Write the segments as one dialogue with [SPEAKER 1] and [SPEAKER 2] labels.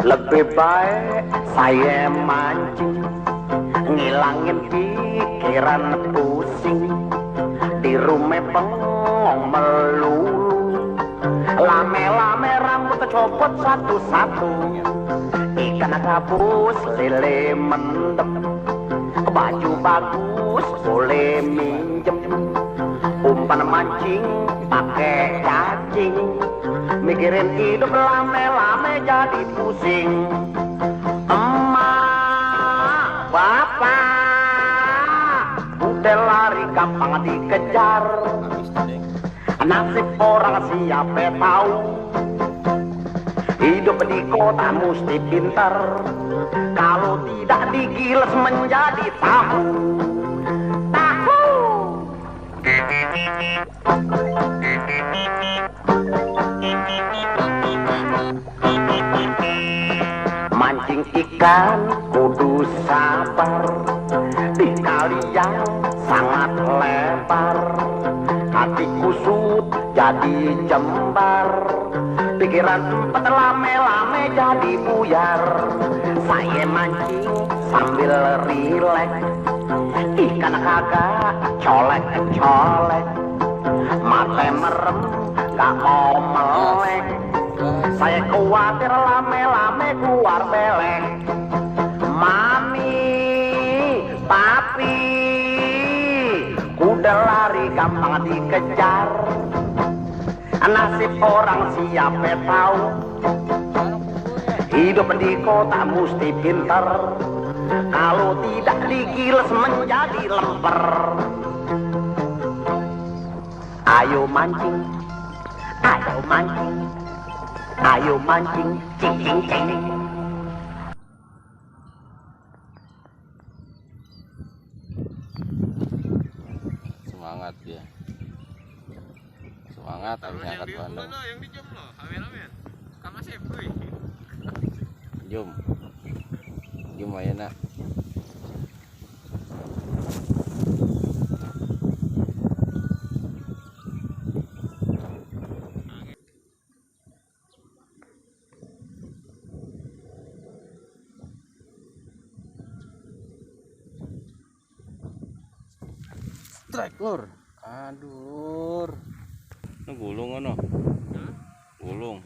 [SPEAKER 1] Lebih baik saya mancing, ngilangin pikiran pusing. Di rumah bengong melulu, lame-lame rambut copot satu-satu. Ikan gabus lele mendem, baju bagus boleh minjem. Umpan mancing pakai cacing, mikirin hidup lame-lame jadi pusing. Emak, bapak, udah lari gampang dikejar. Nasib orang siapa tahu, hidup di kota mesti pintar, kalau tidak digiles menjadi tahu. Mancing ikan kudu sabar, di kali yang sangat lebar. Hati kusut jadi jembar, pikiran sempat lame-lame jadi buyar. Saya mancing sambil rileks, ikan kagak colek-colek, mata merem gak mau melek. Saya khawatir lame-lame keluar belek. Mami, papi, kuda lari gampang dikejar. Nasib orang siapa tahu, hidup di kota mesti pintar, kalau tidak digiles menjadi lemper. Ayo mancing, ayo mancing, ayo mancing, cing cing cing.
[SPEAKER 2] Semangat dia, semangat habis ngangkat bandeng.
[SPEAKER 3] Yang di jam lo, amin-amin. Kan masih boy.
[SPEAKER 2] Jom ayeuna. Strike lur, aduh lur, ini gulung ono, gulung,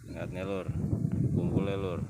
[SPEAKER 2] ingatnya lur, kumpulnya lur.